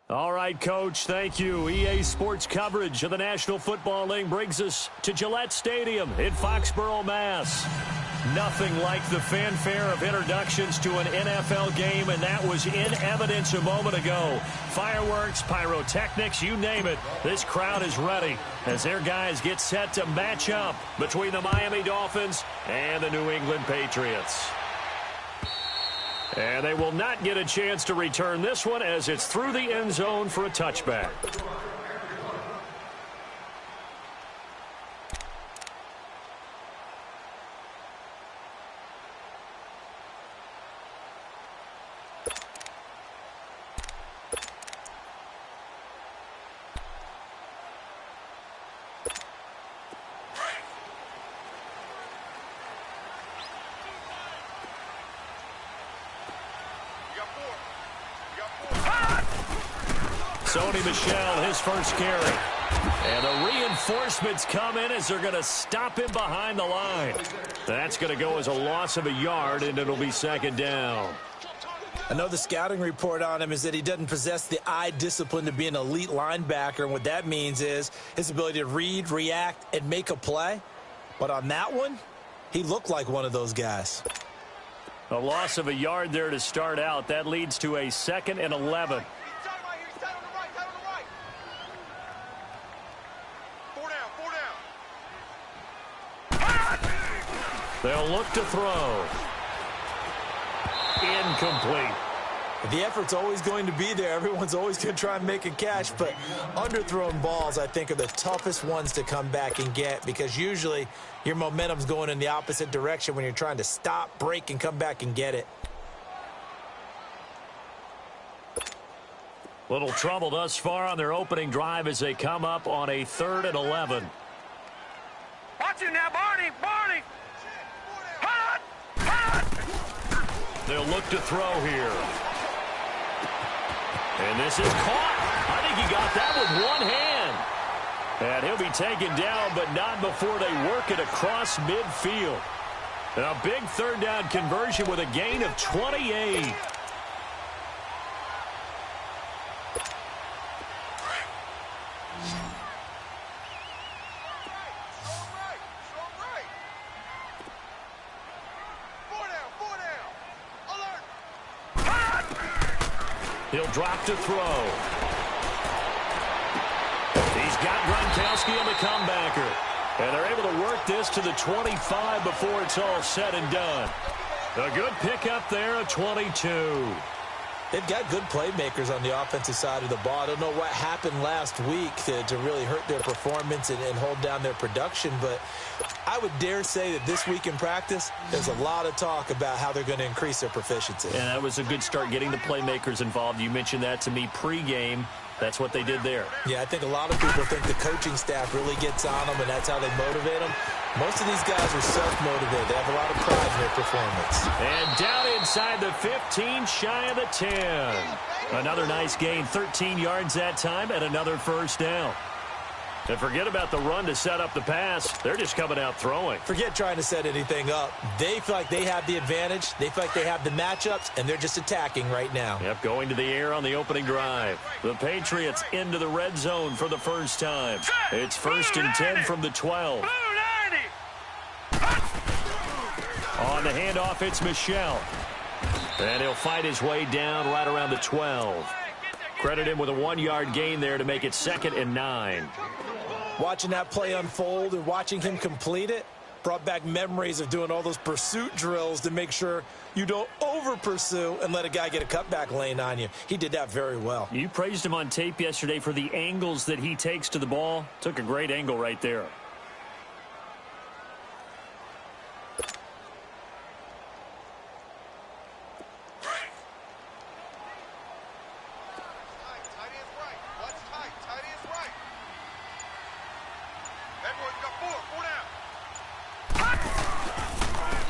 All right, Coach, thank you. EA Sports coverage of the National Football League brings us to Gillette Stadium in Foxborough, Mass. Nothing like the fanfare of introductions to an NFL game, and that was in evidence a moment ago. Fireworks, pyrotechnics, you name it. This crowd is ready as their guys get set to match up between the Miami Dolphins and the New England Patriots. And they will not get a chance to return this one as it's through the end zone for a touchback. Sony Michel, his first carry. And the reinforcements come in as they're going to stop him behind the line. That's going to go as a loss of a yard, and it'll be second down. I know the scouting report on him is that he doesn't possess the eye discipline to be an elite linebacker, and what that means is his ability to read, react, and make a play. But on that one, he looked like one of those guys. A loss of a yard there to start out. That leads to a 2nd and 11. They'll look to throw. Incomplete. The effort's always going to be there. Everyone's always going to try and make a catch, but underthrown balls, I think, are the toughest ones to come back and get because usually your momentum's going in the opposite direction when you're trying to stop, break, and come back and get it. Little trouble thus far on their opening drive as they come up on a 3rd and 11. Watch it now, Barney! Barney! Hot! Hot! They'll look to throw here. And this is caught. I think he got that with one hand. And he'll be taken down, but not before they work it across midfield. And a big 3rd down conversion with a gain of 28. He'll drop to throw. He's got Gronkowski on the comebacker. And they're able to work this to the 25 before it's all said and done. A good pickup there of 22. They've got good playmakers on the offensive side of the ball. I don't know what happened last week to really hurt their performance and hold down their production, but I would dare say that this week in practice, there's a lot of talk about how they're going to increase their proficiency. And that was a good start getting the playmakers involved. You mentioned that to me pregame. That's what they did there. Yeah, I think a lot of people think the coaching staff really gets on them, and that's how they motivate them. Most of these guys are self-motivated. They have a lot of pride in their performance. And down inside the 15, shy of the 10. Another nice gain, 13 yards that time, and another first down. And forget about the run to set up the pass. They're just coming out throwing. Forget trying to set anything up. They feel like they have the advantage. They feel like they have the matchups, and they're just attacking right now. Yep, going to the air on the opening drive. The Patriots into the red zone for the first time. It's 1st and 10 from the 12. On the handoff, it's Michel. And he'll fight his way down right around the 12. Credit him with a 1-yard gain there to make it 2nd and 9. Watching that play unfold and watching him complete it brought back memories of doing all those pursuit drills to make sure you don't over-pursue and let a guy get a cutback lane on you. He did that very well. You praised him on tape yesterday for the angles that he takes to the ball. Took a great angle right there.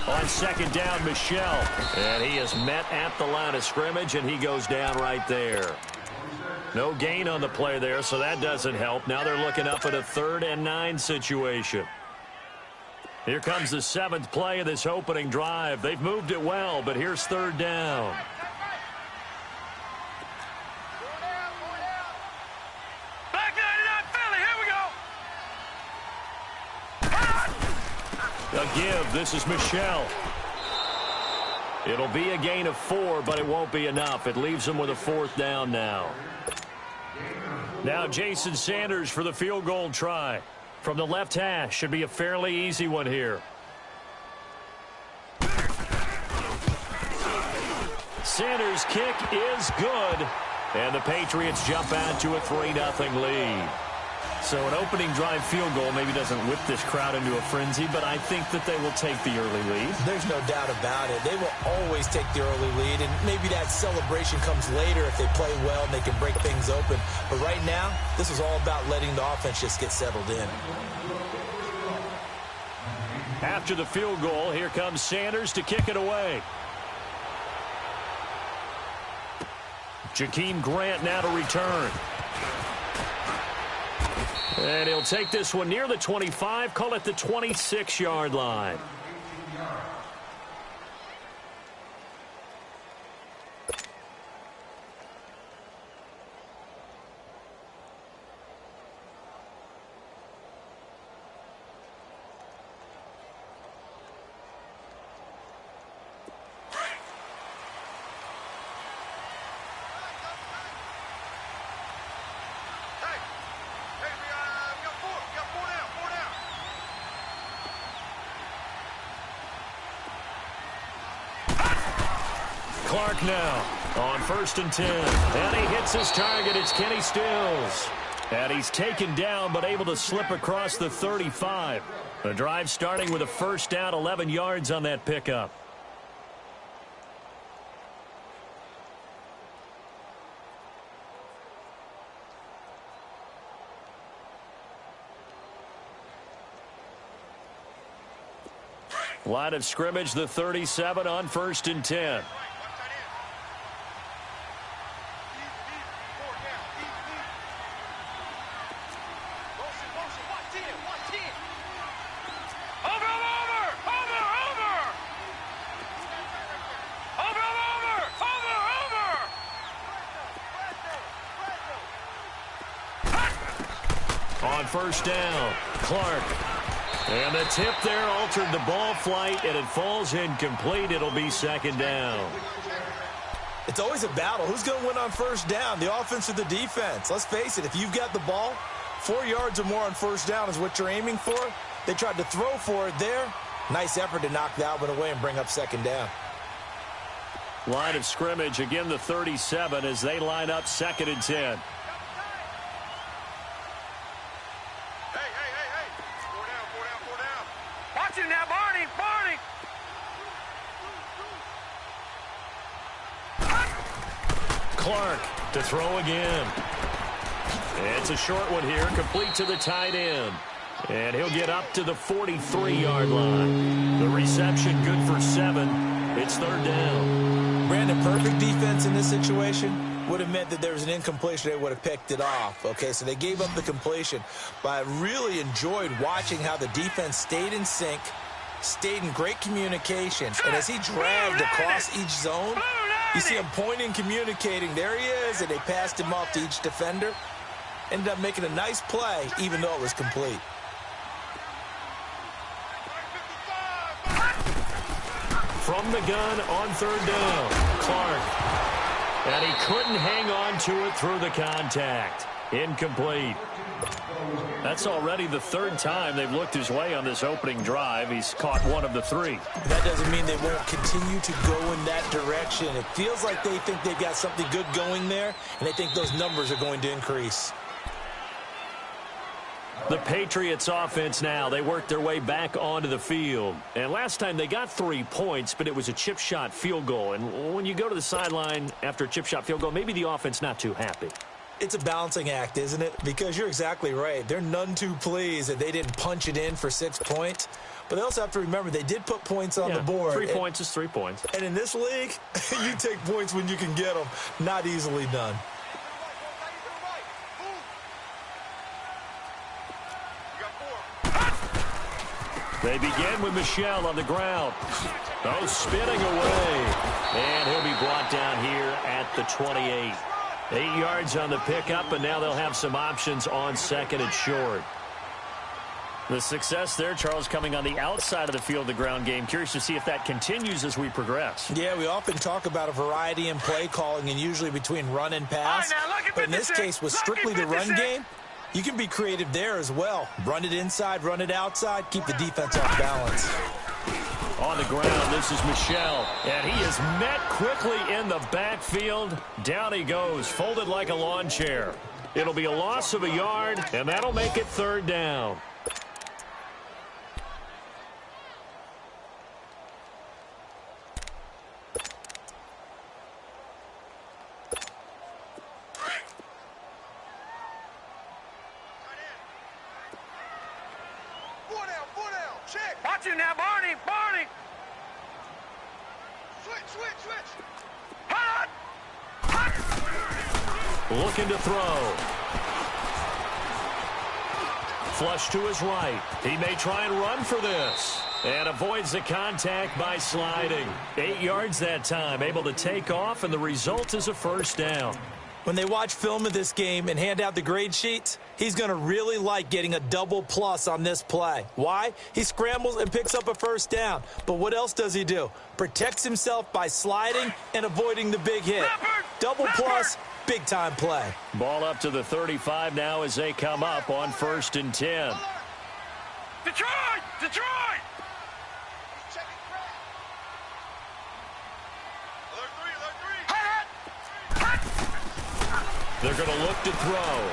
On 2nd down, Michel. And he is met at the line of scrimmage, and he goes down right there. No gain on the play there, so that doesn't help. Now they're looking up at a 3rd and 9 situation. Here comes the 7th play of this opening drive. They've moved it well, but here's 3rd down. A give. This is Michel. It'll be a gain of 4, but it won't be enough. It leaves them with a 4th down now. Now Jason Sanders for the field goal try. From the left hash. Should be a fairly easy one here. Sanders' kick is good. And the Patriots jump out to a 3-0 lead. So an opening drive field goal maybe doesn't whip this crowd into a frenzy, but I think that they will take the early lead. There's no doubt about it. They will always take the early lead, and maybe that celebration comes later if they play well and they can break things open. But right now, this is all about letting the offense just get settled in. After the field goal, here comes Sanders to kick it away. Jakeem Grant now to return. And he'll take this one near the 25, call it the 26-yard line. Clark now on 1st and 10. And he hits his target. It's Kenny Stills. And he's taken down but able to slip across the 35. The drive starting with a 1st down, 11 yards on that pickup. Line of scrimmage, the 37 on 1st and 10. On 1st down, Clark. And the tip there altered the ball flight, and it falls incomplete. It'll be 2nd down. It's always a battle. Who's going to win on 1st down, the offense or the defense? Let's face it, if you've got the ball, 4 yards or more on 1st down is what you're aiming for. They tried to throw for it there. Nice effort to knock that one away and bring up 2nd down. Line of scrimmage, again the 37 as they line up 2nd and 10. Now, Barney, Barney. Clark to throw again. It's a short one here, complete to the tight end. And he'll get up to the 43-yard line. The reception good for 7. It's 3rd down. Brandon, perfect defense in this situation would have meant that there was an incompletion. They would have picked it off. Okay, so they gave up the completion. But I really enjoyed watching how the defense stayed in sync, stayed in great communication. And as he dragged across each zone, you see him pointing, communicating. There he is, and they passed him off to each defender. Ended up making a nice play, even though it was complete. From the gun on 3rd down, Clark. And he couldn't hang on to it through the contact. Incomplete. That's already the 3rd time they've looked his way on this opening drive. He's caught 1 of the 3. That doesn't mean they won't continue to go in that direction. It feels like they think they've got something good going there, and they think those numbers are going to increase. The Patriots offense now, they work their way back onto the field. And last time they got 3 points, but it was a chip shot field goal. And when you go to the sideline after a chip shot field goal, maybe the offense not too happy. It's a balancing act, isn't it? Because you're exactly right. They're none too pleased that they didn't punch it in for 6 points. But they also have to remember they did put points on the board. 3 points is 3 points. And in this league, you take points when you can get them. Not easily done. They begin with Michel on the ground. Oh, spinning away. And he'll be brought down here at the 28. 8 yards on the pickup, and now they'll have some options on 2nd and short. The success there, Charles, coming on the outside of the field, the ground game. Curious to see if that continues as we progress. Yeah, we often talk about a variety in play calling and usually between run and pass. But in this case, with strictly the run game, you can be creative there as well. Run it inside, run it outside, keep the defense off balance. On the ground, this is Michel. And he is met quickly in the backfield. Down he goes, folded like a lawn chair. It'll be a loss of a yard, and that'll make it 3rd down. Watch you now, Barney! Barney! Switch! Hot! Looking to throw. Flush to his right. He may try and run for this. And avoids the contact by sliding. 8 yards that time. Able to take off, and the result is a 1st down. When they watch film of this game and hand out the grade sheets, he's going to really like getting a double plus on this play. Why? He scrambles and picks up a 1st down. But what else does he do? Protects himself by sliding and avoiding the big hit. Double plus, big-time play. Ball up to the 35 now as they come up on 1st and 10. Detroit! They're going to look to throw.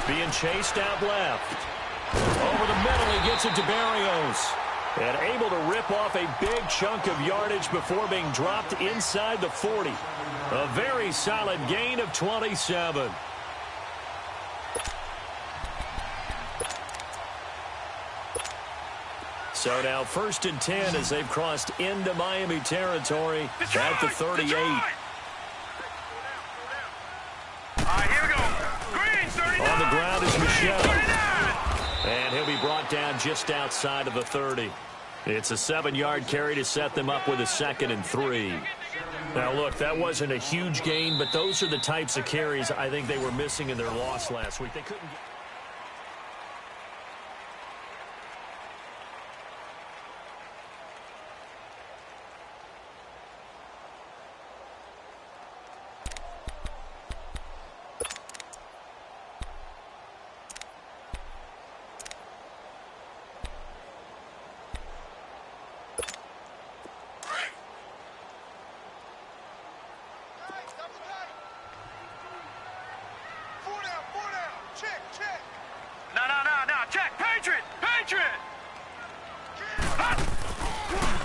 Being chased out left. Over the middle, he gets it to Berrios. And able to rip off a big chunk of yardage before being dropped inside the 40. A very solid gain of 27. So now 1st and 10 as they've crossed into Miami territory at the 38. On the ground is Michel. And he'll be brought down just outside of the 30. It's a 7-yard carry to set them up with a 2nd and 3. Now, look, that wasn't a huge gain, but those are the types of carries I think they were missing in their loss last week. They couldn't get...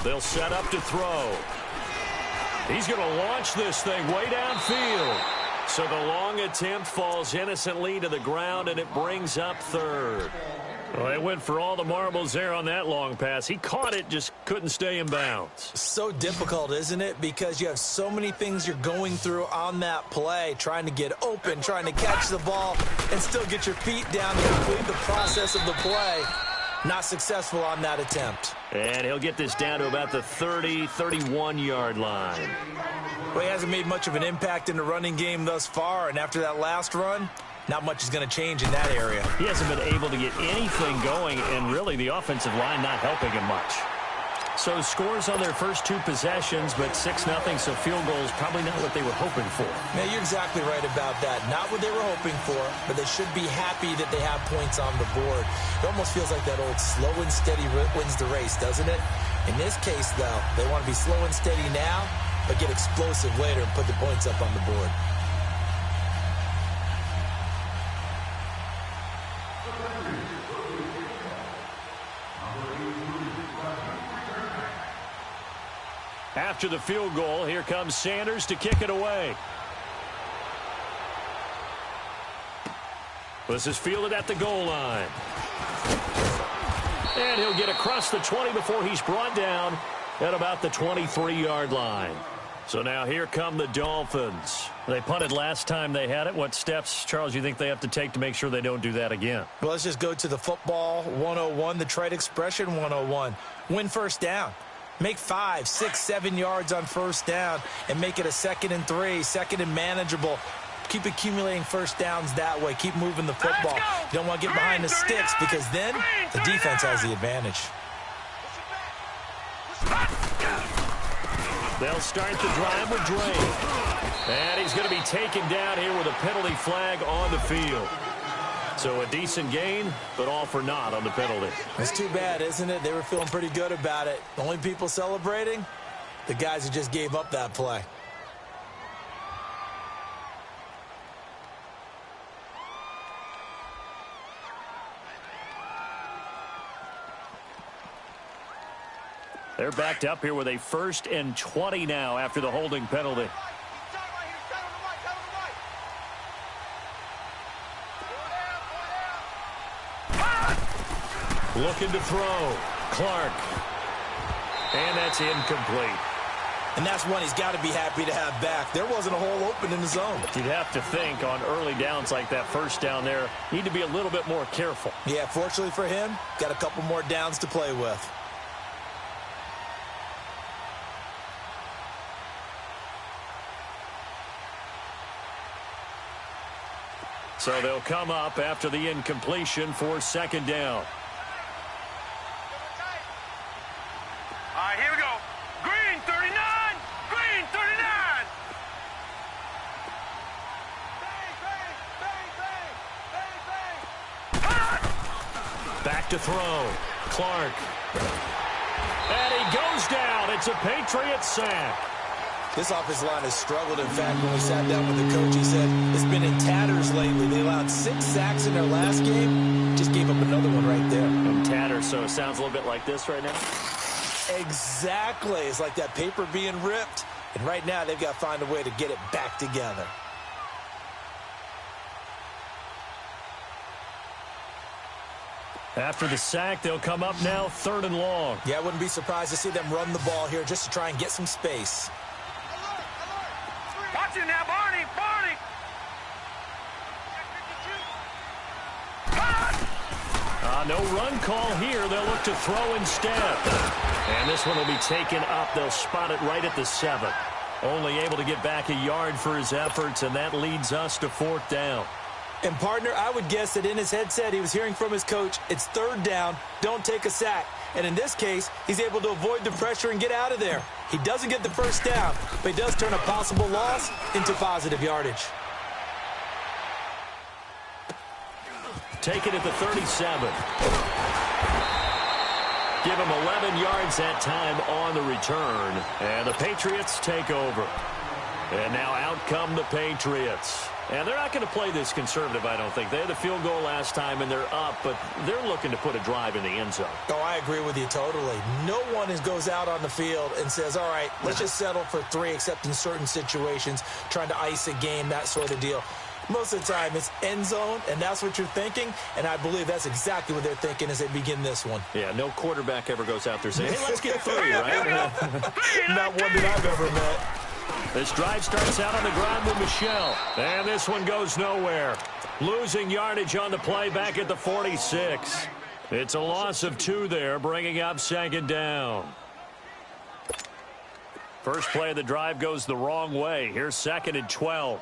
They'll set up to throw. He's going to launch this thing way downfield. So the long attempt falls innocently to the ground, and it brings up 3rd. Well, they went for all the marbles there on that long pass. He caught it, just couldn't stay in bounds. So difficult, isn't it? Because you have so many things you're going through on that play, trying to get open, trying to catch the ball, and still get your feet down to complete the process of the play. Not successful on that attempt. And he'll get this down to about the 30, 31-yard line. Well, he hasn't made much of an impact in the running game thus far, and after that last run, not much is going to change in that area. He hasn't been able to get anything going, and really the offensive line not helping him much. So scores on their first 2 possessions, but 6-0, so field goals probably not what they were hoping for. Yeah, you're exactly right about that. Not what they were hoping for, but they should be happy that they have points on the board. It almost feels like that old slow and steady wins the race, doesn't it? In this case, though, they want to be slow and steady now, but get explosive later and put the points up on the board. After the field goal, here comes Sanders to kick it away. This is fielded at the goal line. And he'll get across the 20 before he's brought down at about the 23-yard line. So now here come the Dolphins. They punted last time they had it. What steps, Charles, you think they have to take to make sure they don't do that again? Well, let's just go to the football 101, the trite expression 101. Win 1st down. Make 5, 6, 7 yards on 1st down and make it a 2nd and 3, 2nd and manageable. keep accumulating first downs that way. Keep moving the football. You don't want to get behind the sticks because then the defense has the advantage. They'll start the drive with Drake. And he's going to be taken down here with a penalty flag on the field. So a decent gain, but all for naught on the penalty. It's too bad, isn't it? They were feeling pretty good about it. The only people celebrating, the guys who just gave up that play. They're backed up here with a 1st and 20 now after the holding penalty. Looking to throw. Clark. And that's incomplete. And that's one he's got to be happy to have back. There wasn't a hole open in the zone. You'd have to think on early downs like that, first down there, need to be a little bit more careful. Yeah, fortunately for him, got a couple more downs to play with. So they'll come up after the incompletion for 2nd down. All right, here we go. Green 39. Green 39. Bang, bang, bang, bang, bang. Back to throw. Clark. And he goes down. It's a Patriots sack. This offensive line has struggled. In fact, when we sat down with the coach, he said it's been in tatters lately. They allowed 6 sacks in their last game. Just gave up another one right there. In tatters, so it sounds a little bit like this right now. Exactly. It's like that paper being ripped. And right now, they've got to find a way to get it back together. After the sack, they'll come up now 3rd and long. Yeah, I wouldn't be surprised to see them run the ball here just to try and get some space. Watch it now, Barney. Barney. No run call here. They'll look to throw instead. And this one will be taken up. They'll spot it right at the 7. Only able to get back a yard for his efforts, and that leads us to 4th down. And, partner, I would guess that in his headset he was hearing from his coach, it's 3rd down, don't take a sack. And in this case, he's able to avoid the pressure and get out of there. He doesn't get the first down, but he does turn a possible loss into positive yardage. Take it at the 37. Give him 11 yards that time on the return. And the Patriots take over. And now out come the Patriots. And they're not going to play this conservative, I don't think. They had the field goal last time, and they're up, but they're looking to put a drive in the end zone. Oh, I agree with you totally. No one goes out on the field and says, all right, let's just settle for 3, except in certain situations, trying to ice a game, that sort of deal. Most of the time, it's end zone, and that's what you're thinking, and I believe that's exactly what they're thinking as they begin this one. Yeah, no quarterback ever goes out there saying, hey, let's get 3, right? Not one that I've ever met. This drive starts out on the ground with Michel. And this one goes nowhere. Losing yardage on the play back at the 46. It's a loss of 2 there, bringing up 2nd down. First play of the drive goes the wrong way. Here's 2nd and 12.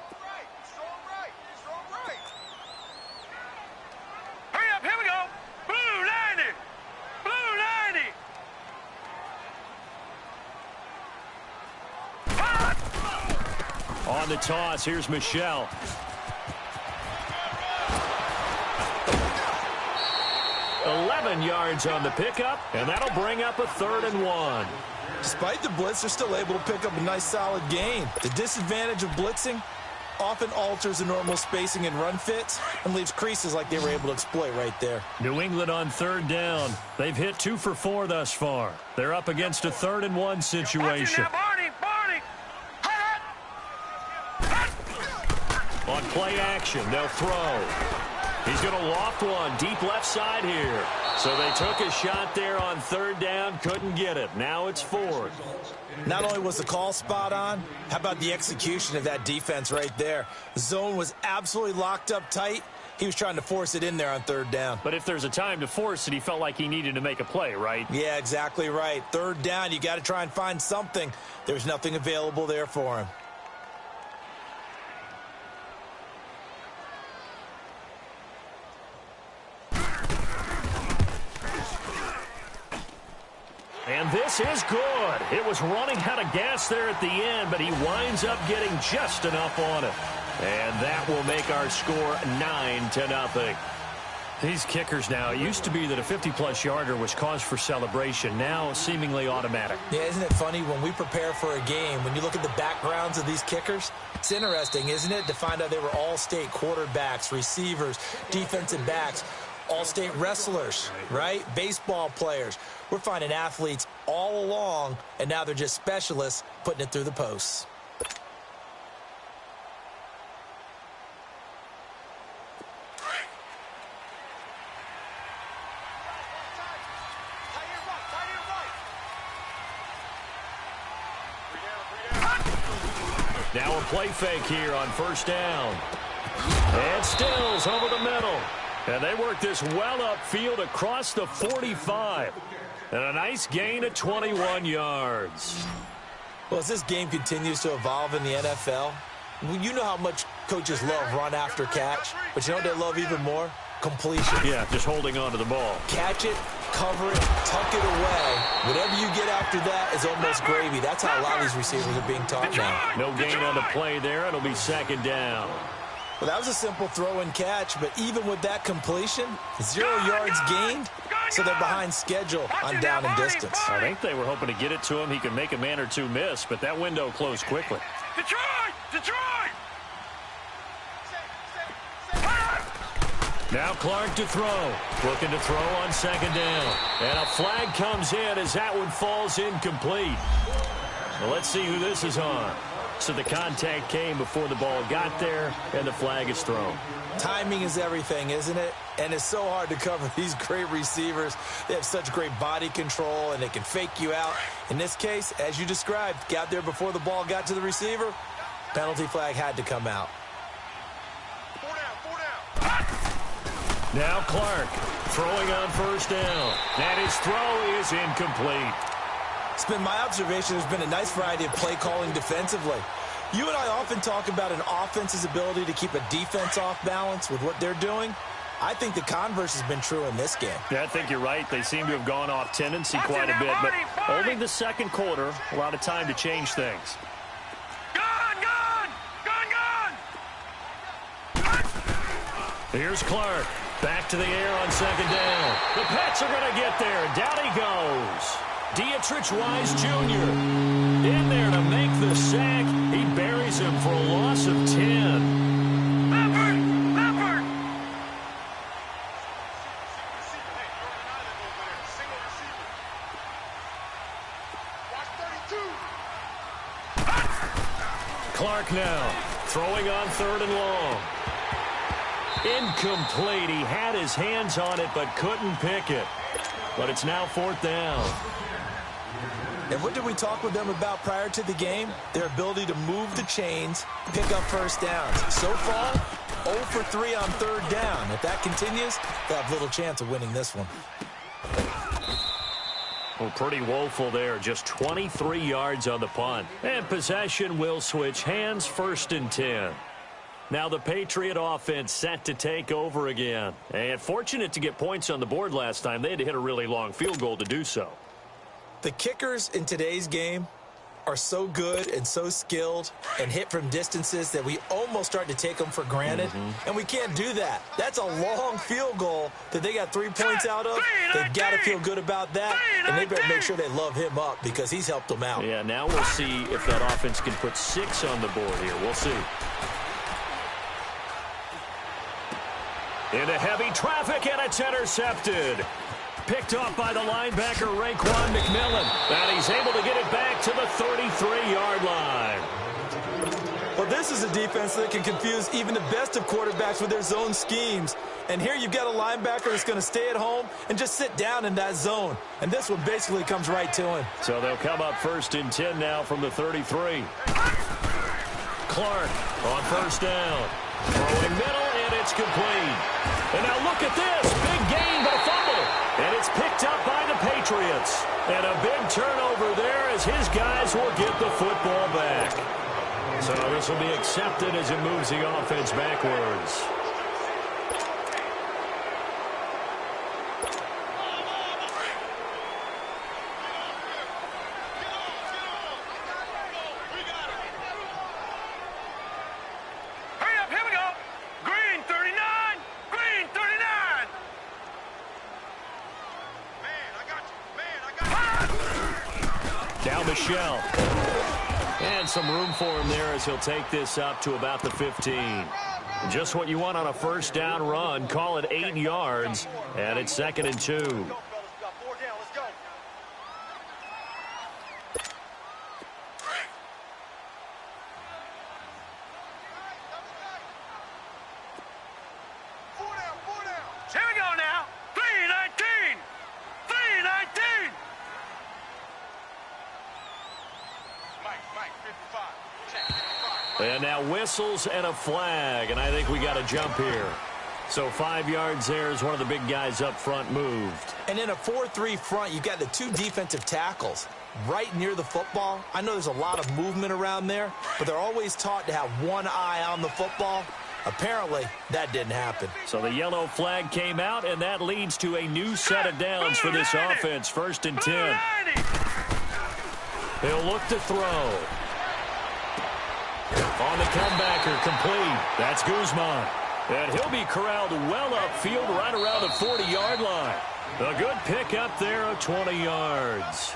Hurry up, here we go. Blue 90. Blue 90. On the toss, here's Michel. Yards on the pickup, and that'll bring up a 3rd and 1. Despite the blitz, they're still able to pick up a nice solid gain. The disadvantage of blitzing often alters the normal spacing and run fits and leaves creases like they were able to exploit right there. New England on 3rd down. They've hit 2 for 4 thus far. They're up against a 3rd and 1 situation. On play action, they'll throw. He's going to loft one deep left side here. So they took a shot there on 3rd down, couldn't get it. Now it's 4th. Not only was the call spot on, how about the execution of that defense right there? The zone was absolutely locked up tight. He was trying to force it in there on 3rd down. But if there's a time to force it, he felt like he needed to make a play, right? Yeah, exactly right. 3rd down, you got to try and find something. There's nothing available there for him. And this is good. It was running out of gas there at the end, but he winds up getting just enough on it. And that will make our score 9-0. These kickers now, it used to be that a 50-plus yarder was cause for celebration. Now, seemingly automatic. Yeah, isn't it funny when we prepare for a game, when you look at the backgrounds of these kickers, it's interesting, isn't it, to find out they were all-state quarterbacks, receivers, defensive backs, all-state wrestlers, right? Baseball players. We're finding athletes all along, and now they're just specialists putting it through the posts. Now a play fake here on first down. And Stills over the middle. And they work this well upfield across the 45. And a nice gain of 21 yards. Well, as this game continues to evolve in the NFL, you know how much coaches love run after catch, but you know what they love even more? Completion. Yeah, just holding on to the ball. Catch it, cover it, tuck it away. Whatever you get after that is almost gravy. That's how a lot of these receivers are being taught now. No gain on the play there. It'll be second down. Well, that was a simple throw and catch, but even with that completion, 0 yards gained, so they're behind schedule on down and distance. I think they were hoping to get it to him. He could make a man or two miss, but that window closed quickly. Detroit! Detroit! Now Clark to throw. Looking to throw on second down. And a flag comes in as that one falls incomplete. Well, let's see who this is on. So the contact came before the ball got there, and the flag is thrown. Timing is everything, isn't it? And it's so hard to cover these great receivers. They have such great body control, and they can fake you out. In this case, as you described, got there before the ball got to the receiver. Penalty flag had to come out. Now Clark throwing on first down. And his throw is incomplete. It's been my observation there's been a nice variety of play calling defensively. You and I often talk about an offense's ability to keep a defense off balance with what they're doing. I think the converse has been true in this game. Yeah, I think you're right. They seem to have gone off tendency quite a bit, but only the second quarter, a lot of time to change things. Here's Clark. Back to the air on second down. The Pets are going to get there. Down he goes. Dietrich Wise Jr. in there to make the sack. He buries him for a loss of 10. Leopard! Clark now throwing on third and long. Incomplete. He had his hands on it but couldn't pick it. But it's now fourth down. And what did we talk with them about prior to the game? Their ability to move the chains, pick up first downs. So far, 0 for 3 on third down. If that continues, they'll have little chance of winning this one. Well, pretty woeful there. Just 23 yards on the punt. And possession will switch hands, first and 10. Now the Patriot offense set to take over again. And fortunate to get points on the board last time. They had to hit a really long field goal to do so. The kickers in today's game are so good and so skilled and hit from distances that we almost start to take them for granted. And we can't do that. That's a long field goal that they got 3 points out of. They've got to feel good about that, and they better make sure they love him up because he's helped them out. Yeah, now we'll see if that offense can put 6 on the board here. We'll see. Into heavy traffic, and it's intercepted. Picked off by the linebacker, Raekwon McMillan. And he's able to get it back to the 33-yard line. Well, this is a defense that can confuse even the best of quarterbacks with their zone schemes. And here you've got a linebacker that's going to stay at home and just sit down in that zone. And this one basically comes right to him. So they'll come up first and 10 now from the 33. Clark on first down. Throwing middle, and it's complete. And now look at this. Big gain, but a fumble. And it's picked up by the Patriots. And a big turnover there as his guys will get the football back. So this will be accepted as it moves the offense backwards. Now Michel. And some room for him there as he'll take this up to about the 15. Just what you want on a first down run. Call it 8 yards, and it's 2nd and 2. Here we go now. 3-19. 3-19. Mike, 55. Check, 55. And now whistles and a flag, and I think we got a jump here. So 5 yards there as one of the big guys up front moved. And in a 4-3 front, you've got the 2 defensive tackles right near the football. I know there's a lot of movement around there, but they're always taught to have one eye on the football. Apparently, that didn't happen. So the yellow flag came out, and that leads to a new set of downs for this offense. 1st and 10. He'll look to throw. On the comebacker, complete. That's Guzman. And he'll be corralled well upfield right around the 40-yard line. A good pick up there of 20 yards.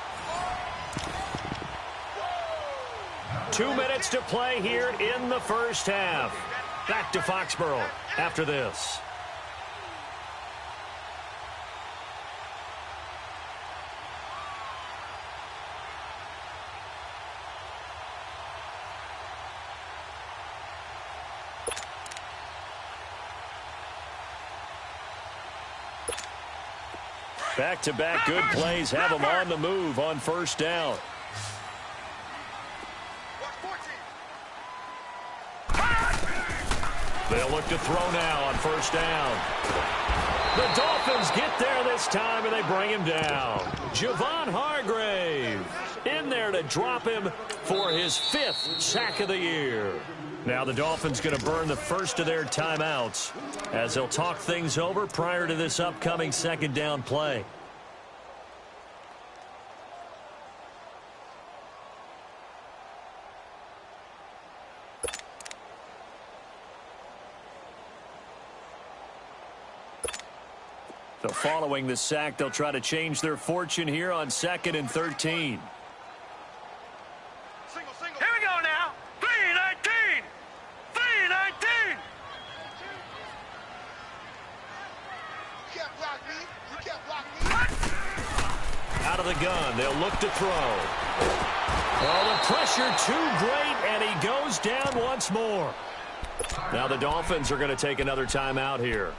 2 minutes to play here in the first half. Back to Foxborough after this. Back-to-back good plays have them on the move on first down. They'll look to throw now on first down. The Dolphins get there this time, and they bring him down. Javon Hargrave in there to drop him for his 5th sack of the year. Now the Dolphins going to burn the first of their timeouts as they'll talk things over prior to this upcoming 2nd down play. So following the sack, they'll try to change their fortune here on 2nd and 13. Here we go now. 3-19. 3-19. You can't block me. You can't block me. Out of the gun, they'll look to throw. Oh, the pressure too great, and he goes down once more. Now the Dolphins are going to take another timeout here,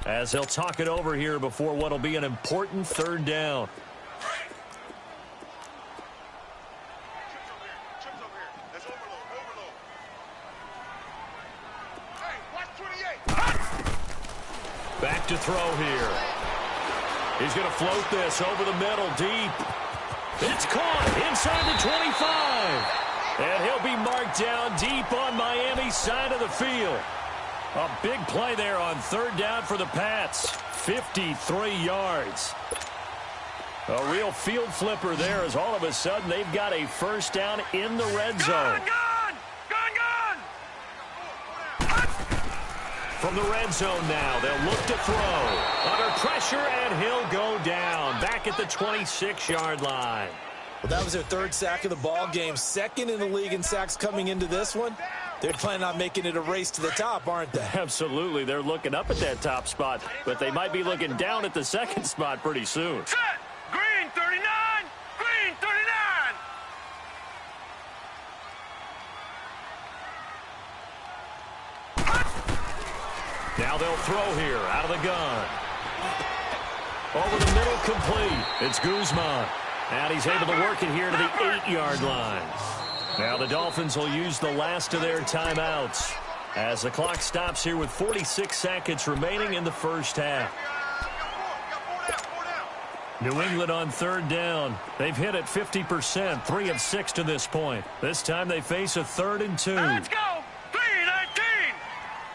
as they'll talk it over here before what will be an important 3rd down. Chips over here. That's overload. Hey, watch 28. Back to throw here. He's going to float this over the middle deep. It's caught inside the 25. And he'll be marked down deep on Miami's side of the field. A big play there on 3rd down for the Pats. 53 yards. A real field flipper there as all of a sudden they've got a first down in the red zone. Gun! From the red zone now, they'll look to throw. Under pressure, and he'll go down. Back at the 26-yard line. Well, that was their 3rd sack of the ball game. 2nd in the league in sacks coming into this one. They're planning on making it a race to the top, aren't they? Absolutely. They're looking up at that top spot, but they might be looking down at the 2nd spot pretty soon. Set. Green 39. Green 39. Now they'll throw here out of the gun. Over the middle, complete. It's Guzman. And he's able to work it here to the 8-yard line. Now the Dolphins will use the last of their timeouts as the clock stops here with 46 seconds remaining in the first half. New England on 3rd down. They've hit it 50%, 3 of 6 to this point. This time they face a 3rd and 2. Let's go. 3-19.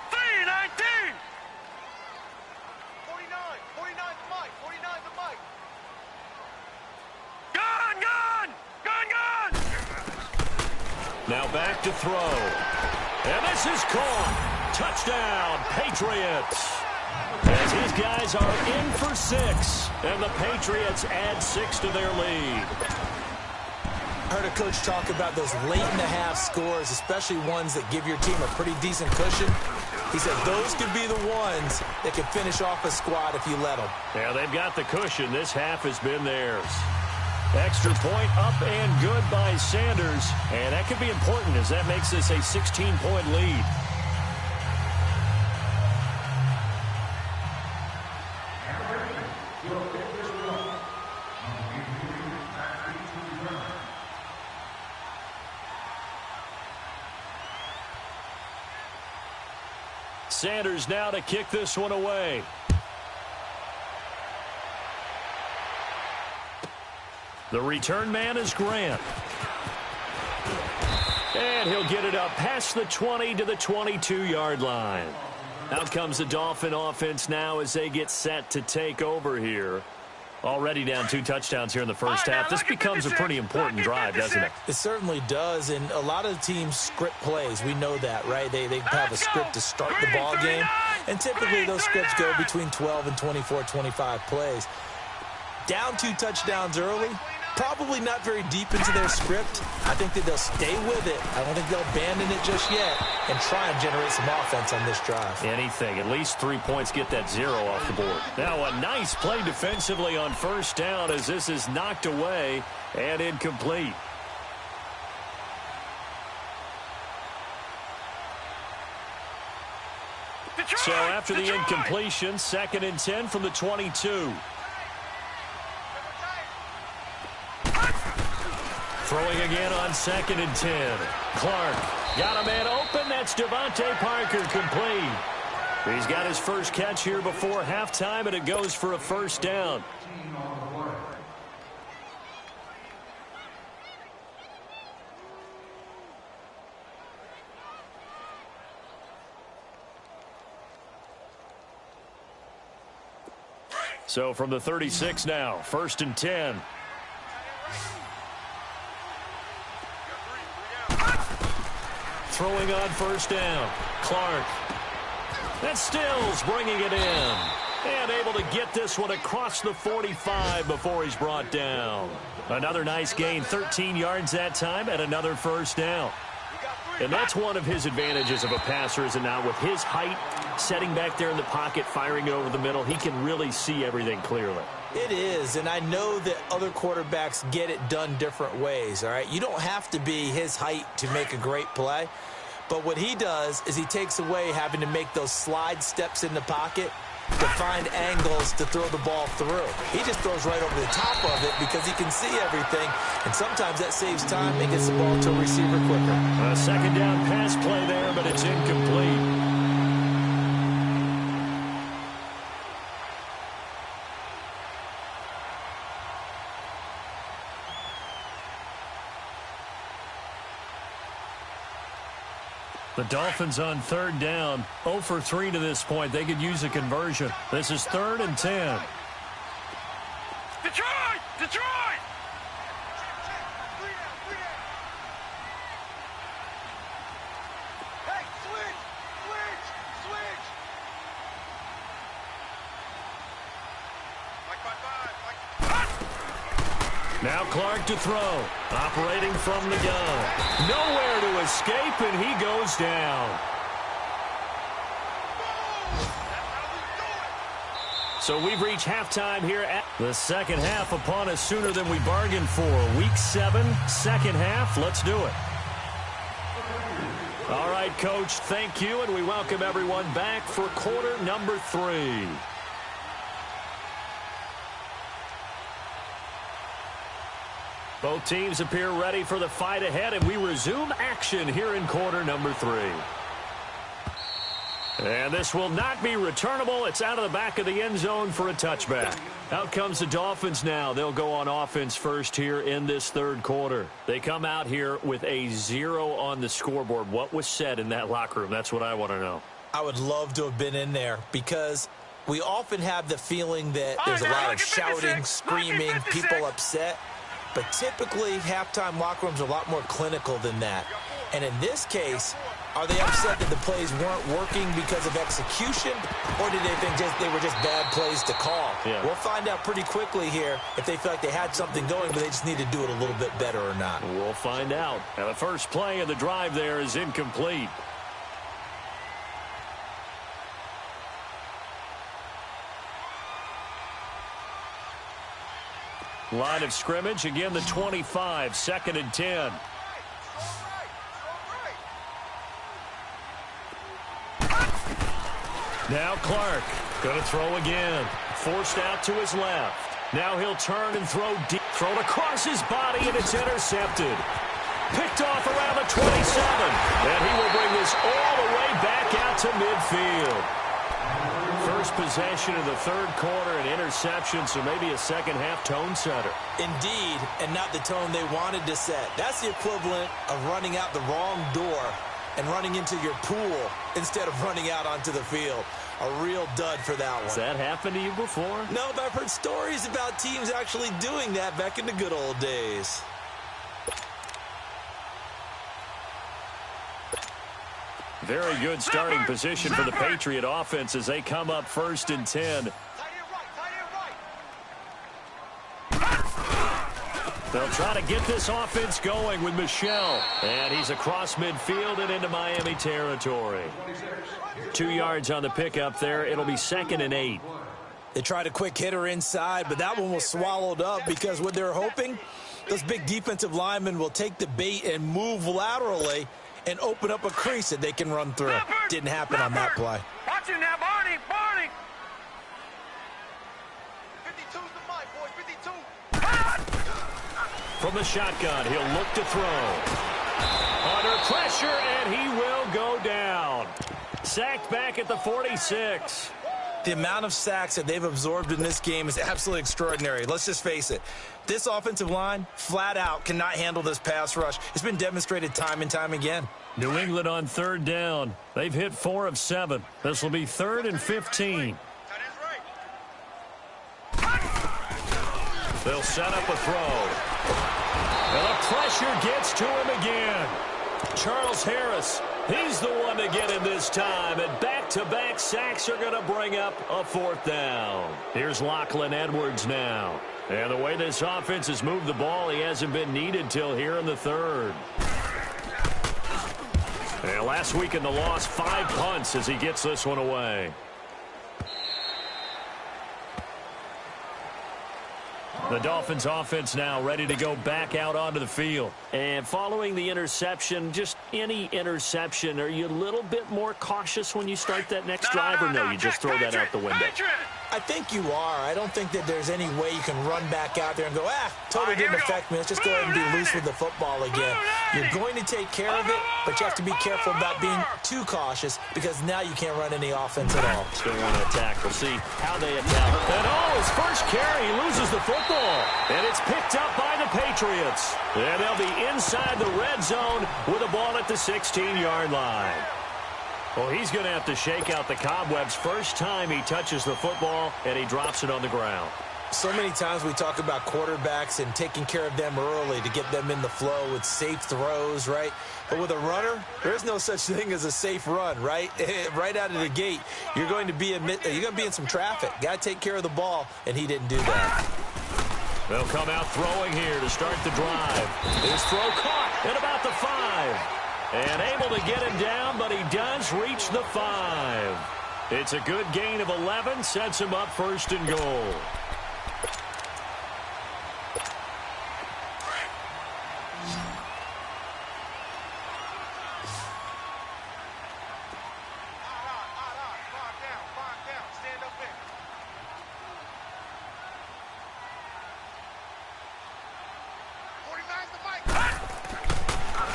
3-19. 49 to Mike. 49 to Mike. Gun! Now back to throw. And this is caught. Touchdown, Patriots. As his guys are in for 6. And the Patriots add 6 to their lead. I heard a coach talk about those late-in-the-half scores, especially ones that give your team a pretty decent cushion. He said those could be the ones that can finish off a squad if you let them. Yeah, they've got the cushion. This half has been theirs. Extra point up and good by Sanders. And that could be important as that makes this a 16-point lead. Sanders now to kick this one away. The return man is Grant. And he'll get it up past the 20 to the 22-yard line. Out comes the Dolphin offense now as they get set to take over here. Already down 2 touchdowns here in the first half. This becomes a pretty important drive, doesn't it? It certainly does, and a lot of teams script plays. We know that, right? They have a script to start the ball game, and typically those scripts go between 12 and 24, 25 plays. Down 2 touchdowns early, probably not very deep into their script. I think that they'll stay with it. I don't think they'll abandon it just yet and try and generate some offense on this drive. Anything. At least 3 points, get that 0 off the board. Now a nice play defensively on first down as this is knocked away and incomplete. So after the incompletion, 2nd and 10 from the 22. Throwing again on 2nd and 10. Clark got a man open. That's Devontae Parker complete. He's got his first catch here before halftime, and it goes for a first down. So from the 36 now, 1st and 10. Throwing on first down. Clark. That's Stills bringing it in. And able to get this one across the 45 before he's brought down. Another nice gain, 13 yards that time, and another first down. And that's one of his advantages of a passer, is it not? With his height, setting back there in the pocket, firing over the middle, he can really see everything clearly. It is, and I know that other quarterbacks get it done different ways, all right? You don't have to be his height to make a great play, but what he does is he takes away having to make those slide steps in the pocket to find angles to throw the ball through. He just throws right over the top of it because he can see everything, and sometimes that saves time and gets the ball to a receiver quicker. A 2nd down pass play there, but it's incomplete. The Dolphins on 3rd down, 0 for 3 to this point. They could use a conversion. This is 3rd and 10. Detroit! Detroit! Hey, switch! Switch! Switch! Now Clark to throw. Operating from the gun. Nowhere to escape, and he goes down. So we've reached halftime here at the second half upon us sooner than we bargained for. Week 7, second half. Let's do it. All right, Coach, thank you, and we welcome everyone back for quarter number 3. Both teams appear ready for the fight ahead, and we resume action here in quarter number 3. And this will not be returnable. It's out of the back of the end zone for a touchback. Out comes the Dolphins now. They'll go on offense first here in this 3rd quarter. They come out here with a 0 on the scoreboard. What was said in that locker room? That's what I want to know. I would love to have been in there because we often have the feeling that there's a lot of shouting, screaming, people upset. But typically, halftime locker rooms are a lot more clinical than that. And in this case, are they upset that the plays weren't working because of execution, or did they think they were just bad plays to call? Yeah. We'll find out pretty quickly here if they feel like they had something going, but they just need to do it a little bit better or not. We'll find out. And the first play of the drive there is incomplete. Line of scrimmage, again the 25, 2nd and 10. Now Clark, going to throw again. Forced out to his left. Now he'll turn and throw deep. Thrown across his body, and it's intercepted. Picked off around the 27. And he will bring this all the way back out to midfield. First possession of the third quarter, an interception, so maybe a second-half tone setter. Indeed, and not the tone they wanted to set. That's the equivalent of running out the wrong door and running into your pool instead of running out onto the field. A real dud for that one. Has that happened to you before? No, but I've heard stories about teams actually doing that back in the good old days. Very good starting position for the Patriot offense as they come up 1st and 10. They'll try to get this offense going with Michel. And he's across midfield and into Miami territory. 2 yards on the pickup there. It'll be 2nd and 8. They tried a quick hitter inside, but that one was swallowed up because what they're hoping, those big defensive linemen will take the bait and move laterally and open up a crease that they can run through. Didn't happen on that play. Watch it now, Barney. 52's the mic, boys. 52. From the shotgun, he'll look to throw. Under pressure, and he will go down. Sacked back at the 46. The amount of sacks that they've absorbed in this game is absolutely extraordinary. Let's just face it. This offensive line, flat out, cannot handle this pass rush. It's been demonstrated time and time again. New England on 3rd down. They've hit 4 of 7. This will be 3rd and 15. They'll set up a throw. And the pressure gets to him again. Charles Harris, he's the one to get him this time. And back-to-back sacks are going to bring up a 4th down. Here's Lachlan Edwards now. And the way this offense has moved the ball, he hasn't been needed till here in the 3rd. And last week in the loss, 5 punts as he gets this one away. The Dolphins offense now ready to go back out onto the field. And following the interception, just any interception, are you a little bit more cautious when you start that next drive, or no, you just throw that out the window? I think you are. I don't think that there's any way you can run back out there and go, totally didn't affect me. Let's just go ahead and be loose with the football again. You're going to take care of it, but you have to be careful about being too cautious because now you can't run any offense at all. Still want to attack. We'll see how they attack. And his first carry, he loses the football. And it's picked up by the Patriots. And they'll be inside the red zone with the ball at the 16-yard line. Well, he's going to have to shake out the cobwebs first time he touches the football, and he drops it on the ground. So many times we talk about quarterbacks and taking care of them early to get them in the flow with safe throws, right? But with a runner, there is no such thing as a safe run, right? Right out of the gate, you're going to be in some traffic. Got to take care of the ball, and he didn't do that. They'll come out throwing here to start the drive. His throw caught at about the 5. And able to get him down, but he does reach the 5. It's a good gain of 11, sets him up 1st and goal.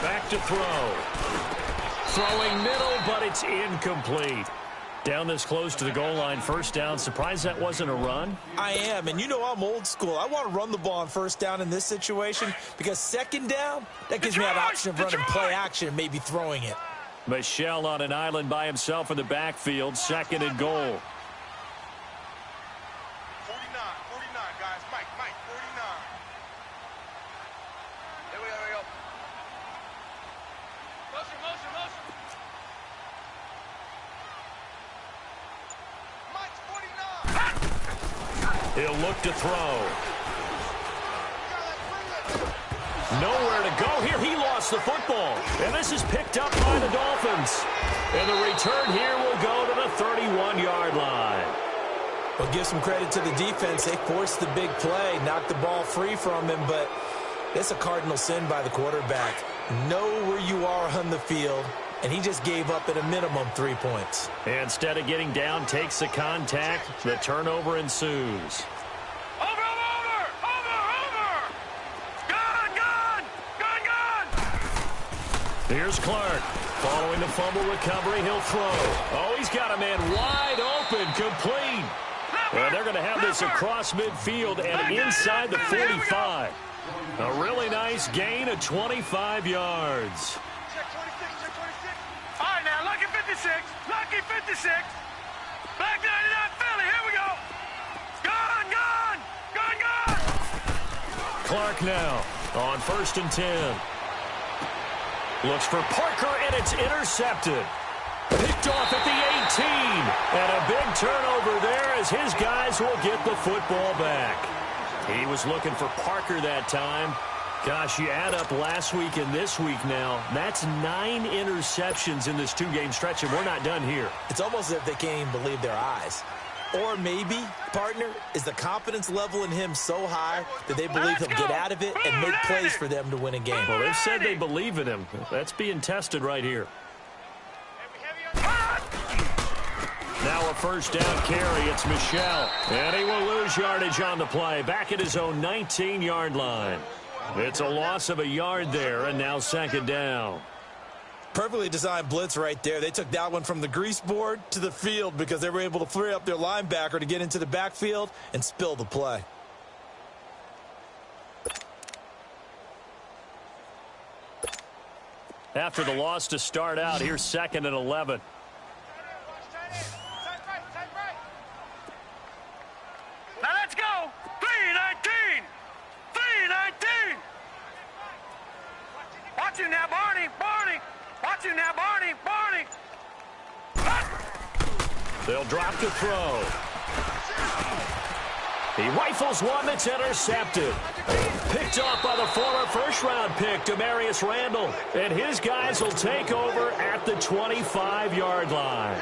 Back to throw. Throwing middle, but it's incomplete. Down this close to the goal line, 1st down. Surprised that wasn't a run? I am, and you know I'm old school. I want to run the ball on 1st down in this situation because 2nd down, that gives me that option of running play action and maybe throwing it. Michel on an island by himself in the backfield, 2nd and goal. 49, guys. Mike, 49. Here we go. He'll look to throw. Nowhere to go here. He lost the football. And this is picked up by the Dolphins. And the return here will go to the 31-yard line. Well, give some credit to the defense. They forced the big play, knocked the ball free from him, but it's a cardinal sin by the quarterback. Know where you are on the field, and he just gave up at a minimum 3 points. Instead of getting down, takes the contact. The turnover ensues. Here's Clark. Following the fumble recovery, he'll throw. Oh, he's got a man wide open, complete. Well, they're going to have this across midfield and inside the 45. A really nice gain of 25 yards. All right, now, lucky 56. Lucky 56. Black 99 Philly. Here we go. Gone, gone. Gone, gone. Clark now on 1st and 10. Looks for Parker, and it's intercepted. Picked off at the 18. And a big turnover there as his guys will get the football back. He was looking for Parker that time. Gosh, you add up last week and this week now. That's 9 interceptions in this 2-game stretch, and we're not done here. It's almost as if they can't even believe their eyes. Or maybe, partner, is the confidence level in him so high that they believe he'll get out of it and make plays for them to win a game. Well, they've said they believe in him. That's being tested right here. Now a first down carry. It's Michel. And he will lose yardage on the play. Back at his own 19-yard line. It's a loss of a yard there, and now 2nd down. Perfectly designed blitz right there. They took that one from the grease board to the field because they were able to free up their linebacker to get into the backfield and spill the play. After the loss to start out, here's 2nd and 11. Now let's go. 3-19. 3-19. Watch him now, Barney. Barney. Watch him now, Barney. Barney. They'll drop to throw. He rifles one that's intercepted. Picked off by the former first-round pick, Demarius Randall. And his guys will take over at the 25-yard line.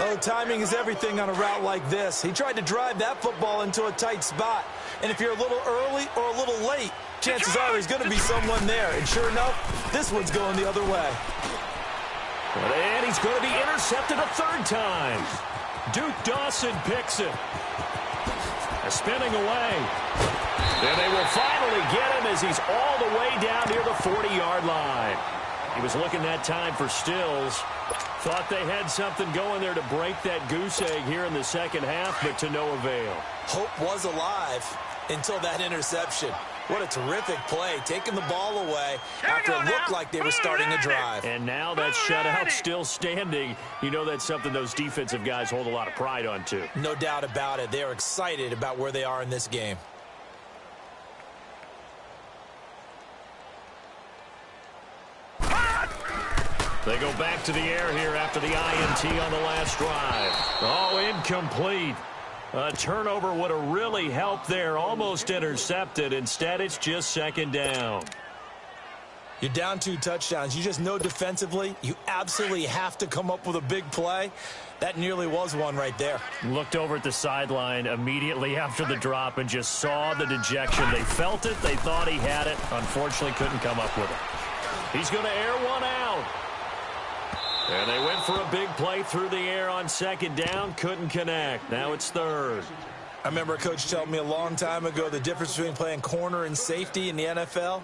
Oh, timing is everything on a route like this. He tried to drive that football into a tight spot. And if you're a little early or a little late, chances are there's going to be someone there. And sure enough, this one's going the other way. And he's going to be intercepted a 3rd time. Duke Dawson picks it. Spinning away. And they will finally get him as he's all the way down near the 40-yard line. He was looking that time for Stills. Thought they had something going there to break that goose egg here in the second half, but to no avail. Hope was alive until that interception. What a terrific play, taking the ball away after it looked like they were starting a drive. And now that shutout still standing. You know that's something those defensive guys hold a lot of pride on, too. No doubt about it. They are excited about where they are in this game. They go back to the air here after the INT on the last drive. Oh, incomplete. A turnover would have really helped there. Almost intercepted. Instead, it's just 2nd down. You're down 2 touchdowns. You just know defensively you absolutely have to come up with a big play. That nearly was one right there. Looked over at the sideline immediately after the drop and just saw the dejection. They felt it. They thought he had it. Unfortunately, couldn't come up with it. He's going to air one out. And they went for a big play through the air on 2nd down. Couldn't connect. Now it's 3rd. I remember a coach telling me a long time ago the difference between playing corner and safety in the NFL.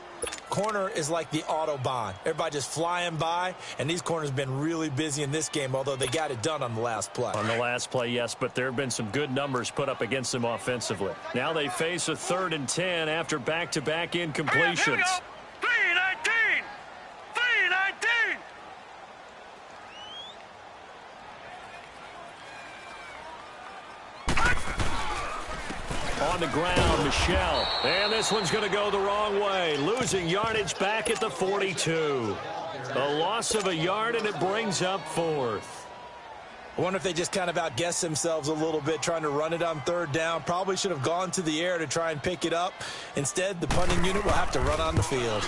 Corner is like the Autobahn. Everybody just flying by, and these corners have been really busy in this game, although they got it done on the last play. On the last play, yes, but there have been some good numbers put up against them offensively. Now they face a 3rd and 10 after back-to-back incompletions. Here we go. 3-19. 3-19. On the ground, Michel. And this one's going to go the wrong way. Losing yardage back at the 42. A loss of a yard, and it brings up 4th. I wonder if they just kind of outguessed themselves a little bit trying to run it on 3rd down. Probably should have gone to the air to try and pick it up. Instead, the punting unit will have to run on the field.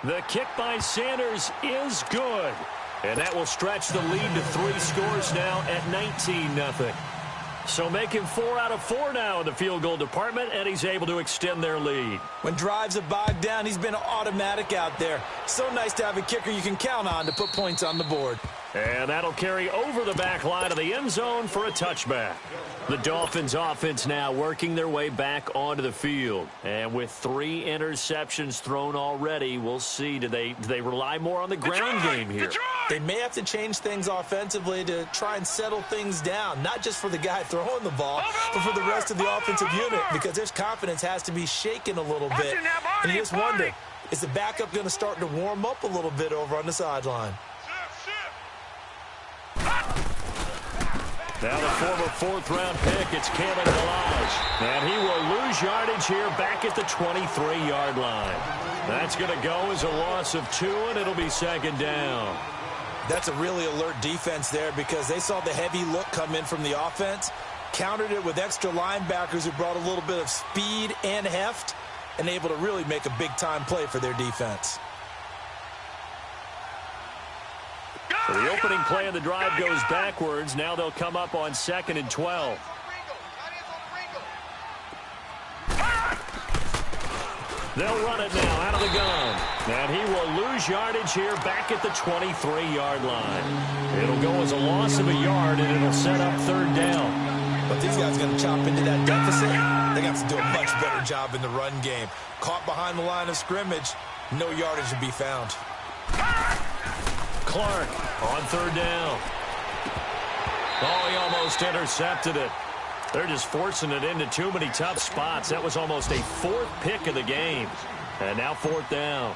The kick by Sanders is good. And that will stretch the lead to 3 scores now at 19-0. So making 4 out of 4 now in the field goal department, and he's able to extend their lead. When drives have bogged down, he's been automatic out there. So nice to have a kicker you can count on to put points on the board. And that'll carry over the back line of the end zone for a touchback. The Dolphins offense now working their way back onto the field. And with 3 interceptions thrown already, we'll see. Do they rely more on the ground game here? They may have to change things offensively to try and settle things down, not just for the guy throwing the ball, but for the rest of the offensive unit, because their confidence has to be shaken a little bit. And you just wonder, is the backup going to start to warm up a little bit over on the sideline? Now the former 4th-round pick, it's Kalen Ballage. And he will lose yardage here back at the 23-yard line. That's going to go as a loss of 2, and it'll be 2nd down. That's a really alert defense there because they saw the heavy look come in from the offense, countered it with extra linebackers who brought a little bit of speed and heft, and able to really make a big-time play for their defense. So the opening play of the drive goes backwards. Now they'll come up on 2nd and 12. They'll run it now out of the gun. And he will lose yardage here back at the 23-yard line. It'll go as a loss of a yard, and it'll set up 3rd down. But these guys are going to chop into that deficit. They got to do a much better job in the run game. Caught behind the line of scrimmage, no yardage to be found. Clark on 3rd down. Oh, he almost intercepted it. They're just forcing it into too many tough spots. That was almost a 4th pick of the game. And now 4th down.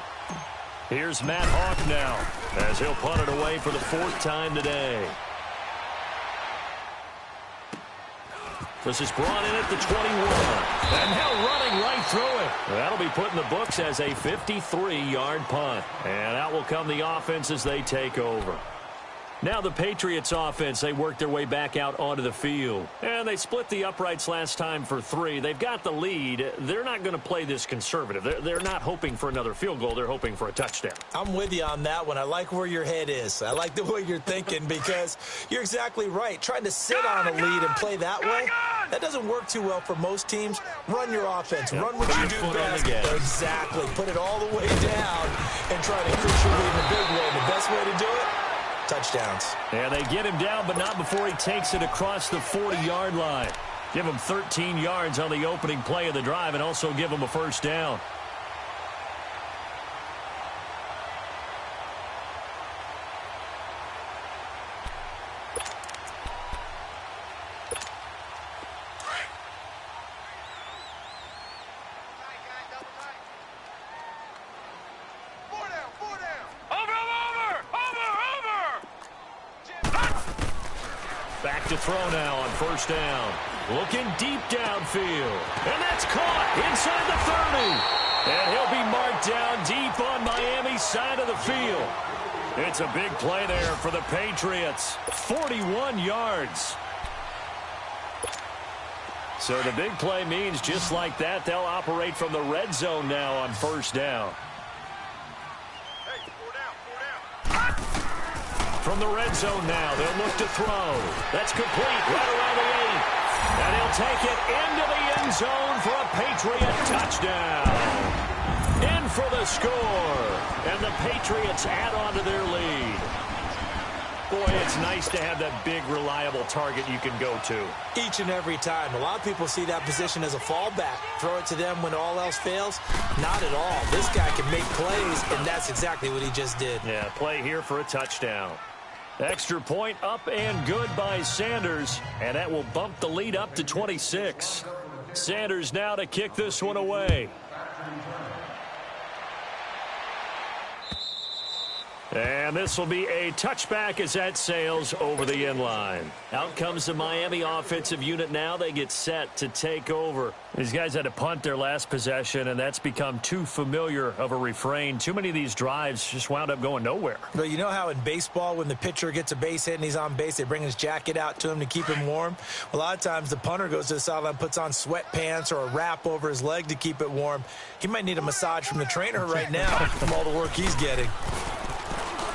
Here's Matt Hawk now as he'll punt it away for the 4th time today. This is brought in at the 21. And now running right through it. That'll be put in the books as a 53-yard punt. And out will come the offense as they take over. Now the Patriots offense, they work their way back out onto the field. And they split the uprights last time for 3. They've got the lead. They're not going to play this conservative. They're not hoping for another field goal. They're hoping for a touchdown. I'm with you on that one. I like where your head is. I like the way you're thinking because you're exactly right. Trying to sit on a lead and play that way, that doesn't work too well for most teams. Run your offense. Run what you do best. Exactly. Put it all the way down and try to increase your lead in a big way. The best way to do it, touchdowns. And they get him down, but not before he takes it across the 40-yard line. Give him 13 yards on the opening play of the drive and also give him a 1st down. Back to throw now on 1st down. Looking deep downfield. And that's caught inside the 30. And he'll be marked down deep on Miami's side of the field. It's a big play there for the Patriots. 41 yards. So the big play means just like that, they'll operate from the red zone now on 1st down. From the red zone now, they'll look to throw. That's complete right around the 8. And he'll take it into the end zone for a Patriot touchdown. In for the score. And the Patriots add on to their lead. Boy, it's nice to have that big, reliable target you can go to. Each and every time. A lot of people see that position as a fallback. Throw it to them when all else fails. Not at all. This guy can make plays, and that's exactly what he just did. Yeah, play here for a touchdown. Extra point up and good by Sanders, and that will bump the lead up to 26. Sanders now to kick this one away. And this will be a touchback as that sails over the end line. Out comes the Miami offensive unit now. They get set to take over. These guys had to punt their last possession, and that's become too familiar of a refrain. Too many of these drives just wound up going nowhere. But you know how in baseball, when the pitcher gets a base hit and he's on base, they bring his jacket out to him to keep him warm? A lot of times the punter goes to the sideline, puts on sweatpants or a wrap over his leg to keep it warm. He might need a massage from the trainer right now from all the work he's getting.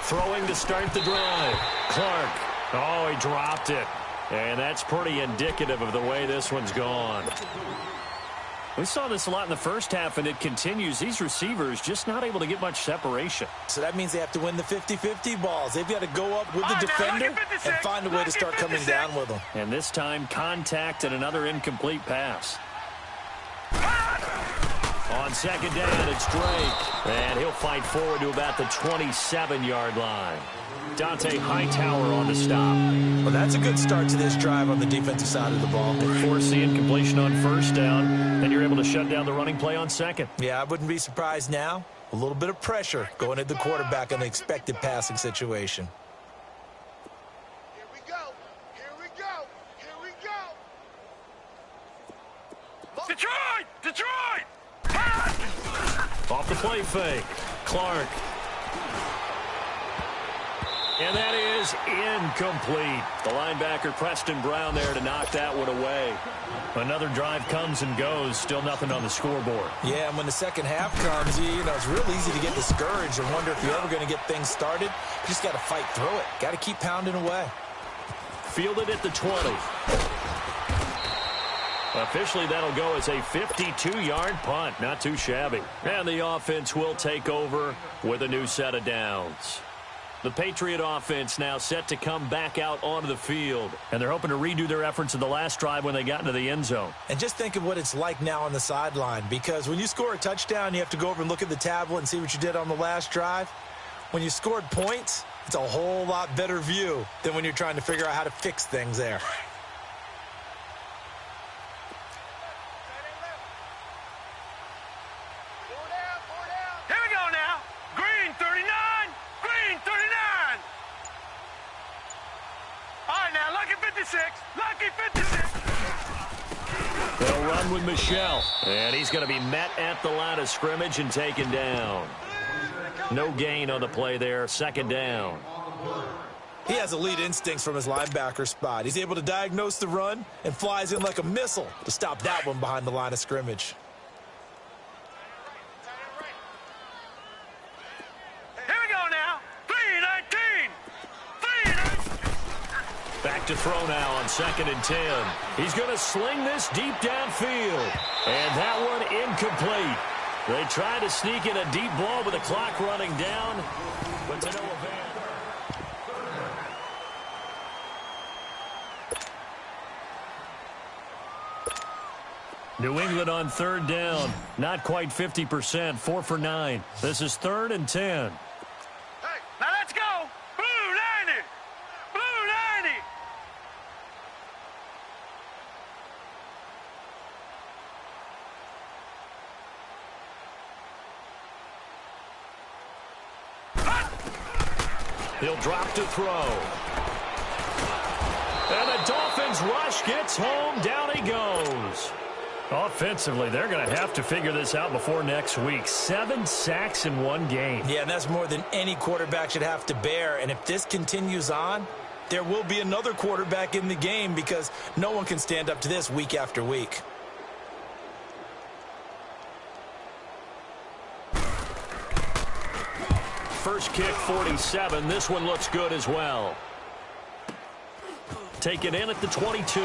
Throwing to start the drive. Clark. Oh, he dropped it. And that's pretty indicative of the way this one's gone. We saw this a lot in the first half, and it continues. These receivers just not able to get much separation. So that means they have to win the 50-50 balls. They've got to go up with the defender and find a way to start coming down with them. And this time, contact and another incomplete pass. On second down, it's Drake. And he'll fight forward to about the 27-yard line. Dante Hightower on the stop. Well, that's a good start to this drive on the defensive side of the ball. They force the incompletion on first down. Then you're able to shut down the running play on second. Yeah, I wouldn't be surprised now. A little bit of pressure going at the quarterback in the expected passing situation. Here we go. Here we go. Here we go. Detroit! Detroit! Off the play fake. Clark. And that is incomplete. The linebacker, Preston Brown, there to knock that one away. Another drive comes and goes. Still nothing on the scoreboard. Yeah, and when the second half comes, it's real easy to get discouraged and wonder if you're ever going to get things started. You just got to fight through it. Got to keep pounding away. Fielded at the 20. Officially, that'll go as a 52-yard punt. Not too shabby. And the offense will take over with a new set of downs. The Patriot offense now set to come back out onto the field. And they're hoping to redo their efforts in the last drive when they got into the end zone. And just think of what it's like now on the sideline. Because when you score a touchdown, you have to go over and look at the tablet and see what you did on the last drive. When you scored points, it's a whole lot better view than when you're trying to figure out how to fix things there. Lucky 56. They'll run with Michelle. And he's going to be met at the line of scrimmage and taken down. No gain on the play there. Second down. He has elite instincts from his linebacker spot. He's able to diagnose the run and flies in like a missile to stop that one behind the line of scrimmage. Back to throw now on 2nd and 10. He's going to sling this deep downfield. And that one incomplete. They tried to sneak in a deep ball with the clock running down, but to no avail. New England on 3rd down. Not quite 50%. 4 for 9. This is 3rd and 10. Hey, now let's go. Blue 90. Blue 90. He'll drop to throw. And the Dolphins rush gets home. Down he goes. Offensively, they're going to have to figure this out before next week. 7 sacks in one game. Yeah, and that's more than any quarterback should have to bear. And if this continues on, there will be another quarterback in the game because no one can stand up to this week after week. First kick, 47. This one looks good as well. Taken in at the 22.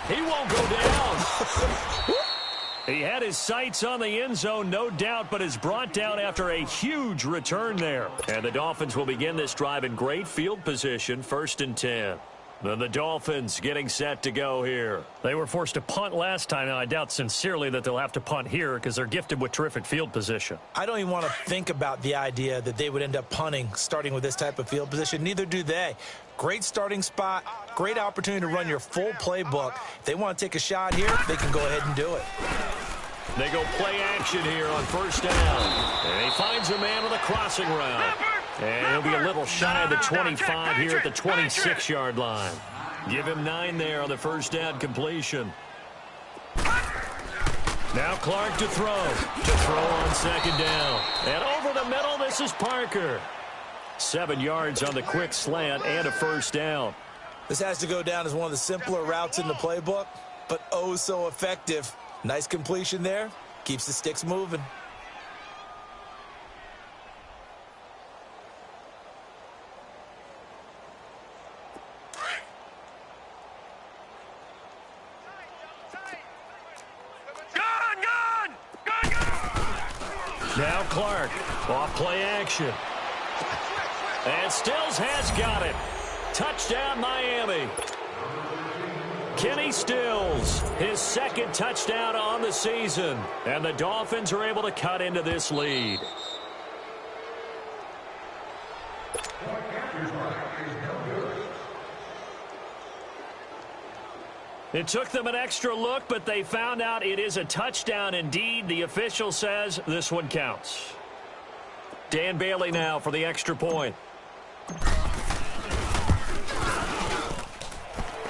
He won't go down. He had his sights on the end zone, no doubt, but is brought down after a huge return there. And the Dolphins will begin this drive in great field position, 1st and 10. Then the Dolphins getting set to go here. They were forced to punt last time. Now, I doubt sincerely that they'll have to punt here because they're gifted with terrific field position. I don't even want to think about the idea that they would end up punting starting with this type of field position. Neither do they. Great starting spot, great opportunity to run your full playbook. If they want to take a shot here, they can go ahead and do it. They go play action here on first down. And he finds a man on the crossing route. And he'll be a little shy of the 25 here at the 26-yard line. Give him 9 there on the first down completion. Now Clark to throw. On second down. And over the middle, this is Parker. 7 yards on the quick slant and a first down. This has to go down as one of the simpler routes in the playbook, but oh so effective. Nice completion there. Keeps the sticks moving. Now Clark, off play action. And Stills has got it. Touchdown, Miami. Kenny Stills, his second touchdown on the season. And the Dolphins are able to cut into this lead. It took them an extra look, but they found out it is a touchdown indeed. The official says this one counts. Dan Bailey now for the extra point.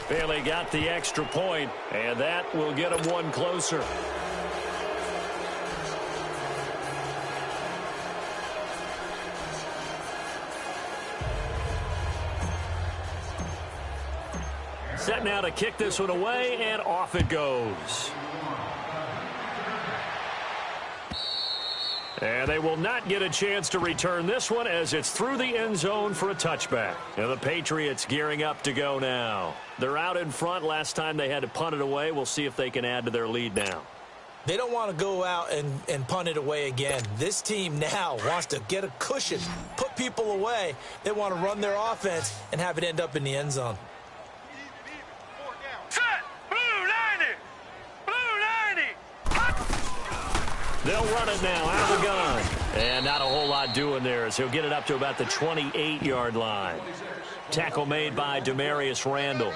Bailey got the extra point, and that will get him one closer. Set now to kick this one away, and off it goes. And they will not get a chance to return this one as it's through the end zone for a touchback. And the Patriots gearing up to go now. They're out in front. Last time they had to punt it away. We'll see if they can add to their lead now. They don't want to go out and punt it away again. This team now wants to get a cushion, put people away. They want to run their offense and have it end up in the end zone. They'll run it now out of the gun. And not a whole lot doing there as he'll get it up to about the 28-yard line. Tackle made by Demarius Randall.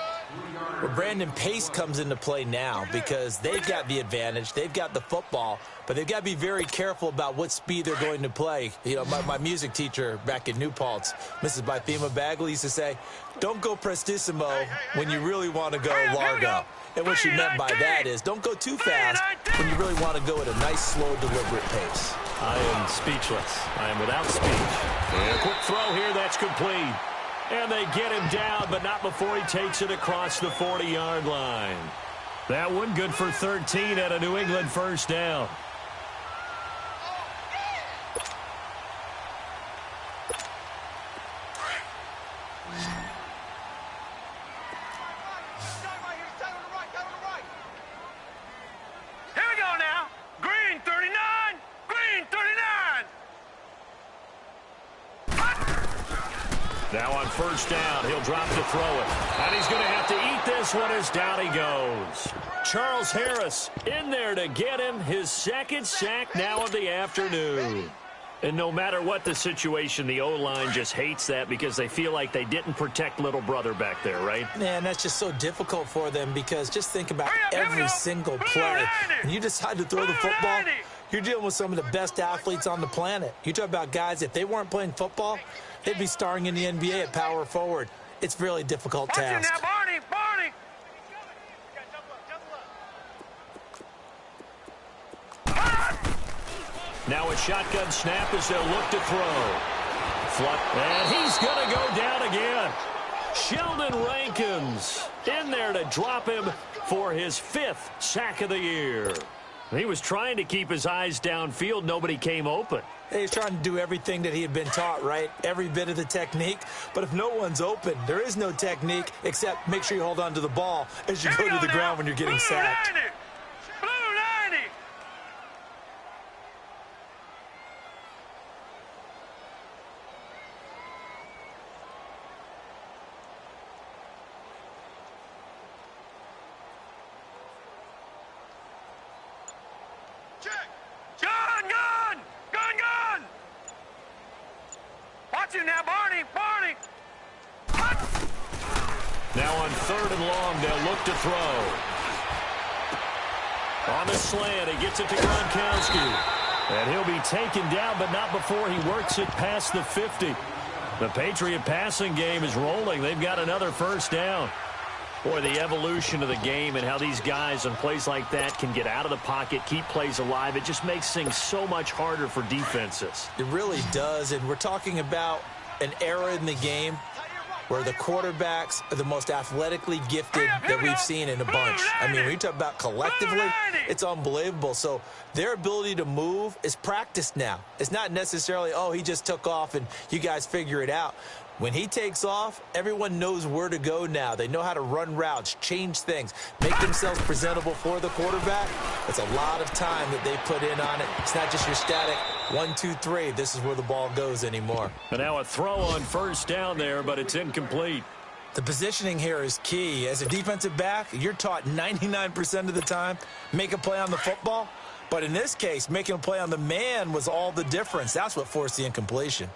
Well, Brandon Pace comes into play now because they've got the advantage. They've got the football, but they've got to be very careful about what speed they're going to play. You know, my music teacher back in New Paltz, Mrs. Bythema Bagley, used to say, don't go prestissimo when you really want to go largo. And what she meant by that is don't go too fast when you really want to go at a nice, slow, deliberate pace. I am speechless. I am without speech. And a quick throw here that's complete. And they get him down, but not before he takes it across the 40-yard line. That one good for 13 at a New England first down. Now on first down, he'll drop to throw it. And he's going to have to eat this one as down he goes. Charles Harris in there to get him his second sack now of the afternoon. And no matter what the situation, the O-line just hates that because they feel like they didn't protect little brother back there, right? Man, that's just so difficult for them because just think about every single play. When you decide to throw the football, you're dealing with some of the best athletes on the planet. You talk about guys, if they weren't playing football, they'd be starring in the NBA at power forward. It's a really difficult task. Barney. Now a shotgun snap as they'll look to throw. And he's going to go down again. Sheldon Rankins in there to drop him for his 5th sack of the year. He was trying to keep his eyes downfield. Nobody came open. He's trying to do everything that he had been taught, right? Every bit of the technique. But if no one's open, there is no technique except make sure you hold on to the ball as you go to the ground when you're getting sacked. Now on 3rd and long, they'll look to throw. On the slant, he gets it to Gronkowski. And he'll be taken down, but not before he works it past the 50. The Patriot passing game is rolling. They've got another first down. Boy, the evolution of the game and how these guys on plays like that can get out of the pocket, keep plays alive, it just makes things so much harder for defenses. It really does, and we're talking about an era in the game where the quarterbacks are the most athletically gifted that we've seen in a bunch. I mean, when you talk about collectively, it's unbelievable. So their ability to move is practiced now. It's not necessarily, oh, he just took off and you guys figure it out. When he takes off, everyone knows where to go now. They know how to run routes, change things, make themselves presentable for the quarterback. It's a lot of time that they put in on it. It's not just your static 1, 2, 3. This is where the ball goes anymore. And now a throw on first down there, but it's incomplete. The positioning here is key. As a defensive back, you're taught 99% of the time, make a play on the football. But in this case, making a play on the man was all the difference. That's what forced the incompletion.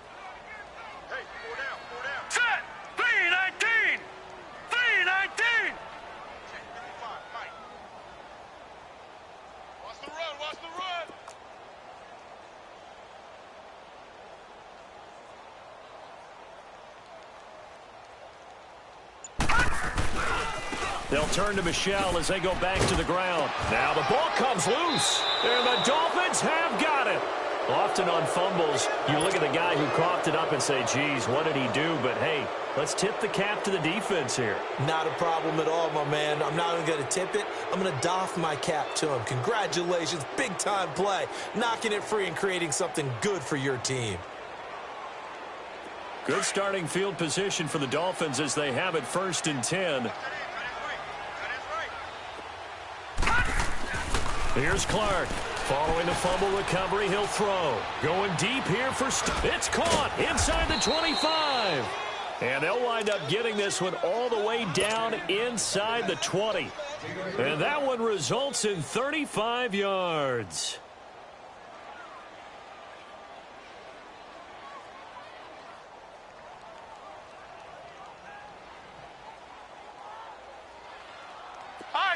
They'll turn to Michel as they go back to the ground. Now the ball comes loose, and the Dolphins have got it. Often on fumbles, you look at the guy who coughed it up and say, geez, what did he do? But, hey, let's tip the cap to the defense here. Not a problem at all, my man. I'm not even going to tip it. I'm going to doff my cap to him. Congratulations, big-time play. Knocking it free and creating something good for your team. Good starting field position for the Dolphins as they have it 1st and 10. Here's Clark. Following the fumble recovery, he'll throw. Going deep here for it's caught inside the 25. And they'll wind up getting this one all the way down inside the 20. And that one results in 35 yards.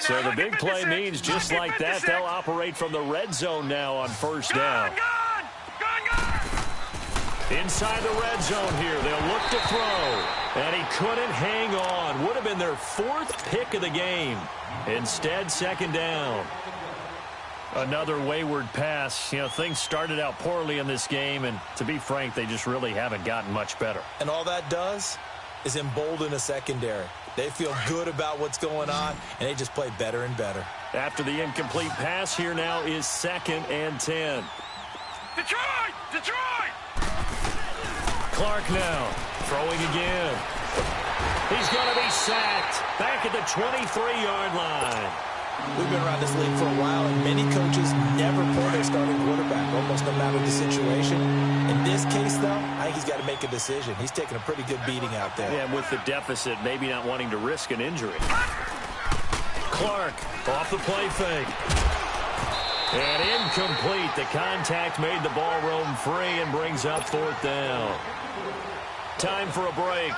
So the big play means just like that, they'll operate from the red zone now on first down. Inside the red zone here, they'll look to throw. And he couldn't hang on. Would have been their 4th pick of the game. Instead, 2nd down. Another wayward pass. You know, things started out poorly in this game, and to be frank, they just really haven't gotten much better. And all that does is embolden a secondary. They feel good about what's going on, and they just play better and better. After the incomplete pass, here now is 2nd and 10. Detroit! Detroit! Clark now throwing again. He's going to be sacked back at the 23-yard line. We've been around this league for a while, and many coaches never pull their starting quarterback, almost no matter the situation. In this case, though, I think he's got to make a decision. He's taking a pretty good beating out there. Yeah, and with the deficit, maybe not wanting to risk an injury. Clark off the play fake. And incomplete. The contact made the ball roam free and brings up 4th down. Time for a break.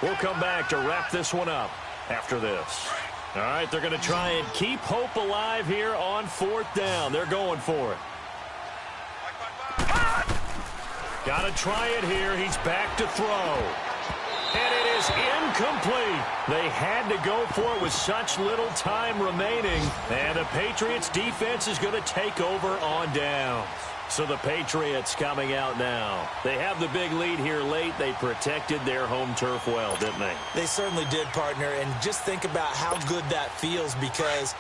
We'll come back to wrap this one up after this. All right, they're going to try and keep hope alive here on 4th down. They're going for it. Got to try it here. He's back to throw. And it is incomplete. They had to go for it with such little time remaining. And the Patriots defense is going to take over on down. So the Patriots coming out now. They have the big lead here late. They protected their home turf well, didn't they? They certainly did, partner. And just think about how good that feels, because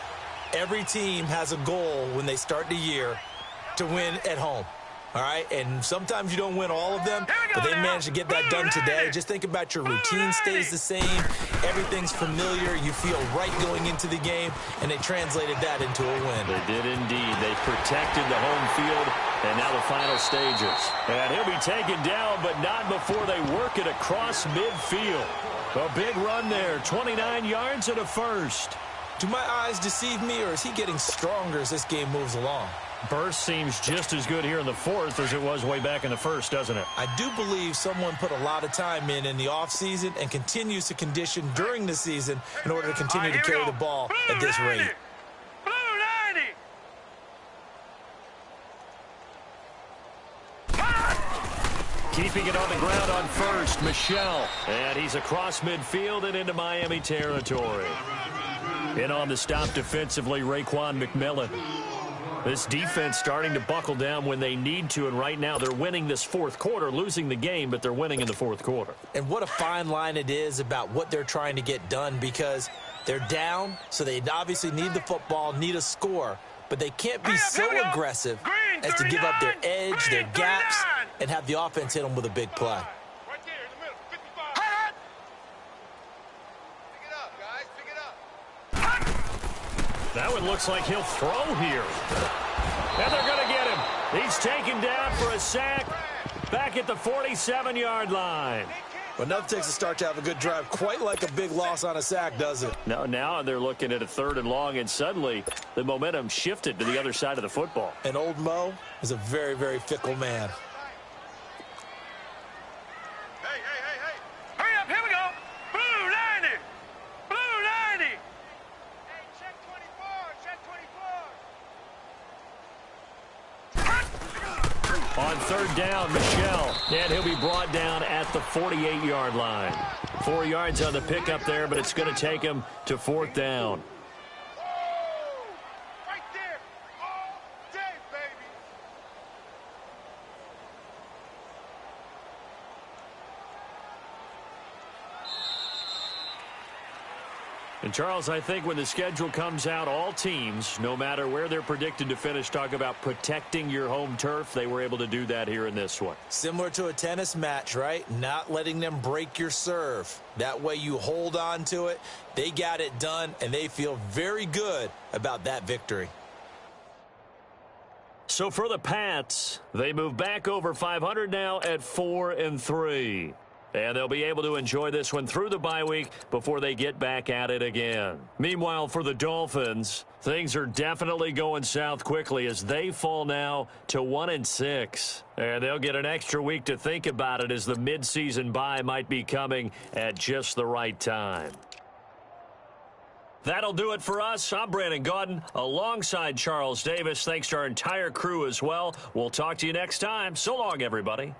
every team has a goal when they start the year to win at home. All right, and sometimes you don't win all of them, but they managed to get that done today. Just think about your routine stays the same. Everything's familiar. You feel right going into the game, and they translated that into a win. They did indeed. They protected the home field, and now the final stages. And he'll be taken down, but not before they work it across midfield. A big run there, 29 yards and a first. Do my eyes deceive me, or is he getting stronger as this game moves along? Burst seems just as good here in the 4th as it was way back in the 1st, doesn't it? I do believe someone put a lot of time in the offseason and continues to condition during the season in order to continue to carry the ball at this rate. Blue 90! Keeping it on the ground on first, Michel. And he's across midfield and into Miami territory. In on the stop defensively, Raekwon McMillan. This defense starting to buckle down when they need to, and right now they're winning this fourth quarter, losing the game, but they're winning in the fourth quarter. And what a fine line it is about what they're trying to get done, because they're down, so they obviously need the football, need a score, but they can't be so aggressive as to give up their edge, their gaps, and have the offense hit them with a big play. Right there in the middle, 55. Pick it up, guys. Pick it up. That one looks like he'll throw here. And they're going to get him. He's taken down for a sack back at the 47-yard line. Well, nothing takes a start to have a good drive, quite like a big loss on a sack, does it? Now they're looking at a 3rd and long, and suddenly the momentum shifted to the other side of the football. And old Mo is a very, very fickle man. Hey. Hurry up, here we go. Blue 90. Blue 90. Hey, check 24. On 3rd down, Michel. And he'll be brought down at the 48-yard line. 4 yards on the pickup there, but it's going to take him to 4th down. Right there. All day, baby. And, Charles, I think when the schedule comes out, all teams, no matter where they're predicted to finish, talk about protecting your home turf. They were able to do that here in this one. Similar to a tennis match, right? Not letting them break your serve. That way you hold on to it. They got it done, and they feel very good about that victory. So for the Pats, they move back over 500 now at 4-3. And they'll be able to enjoy this one through the bye week before they get back at it again. Meanwhile, for the Dolphins, things are definitely going south quickly as they fall now to 1-6. And they'll get an extra week to think about it as the midseason bye might be coming at just the right time. That'll do it for us. I'm Brandon Gaudin alongside Charles Davis. Thanks to our entire crew as well. We'll talk to you next time. So long, everybody.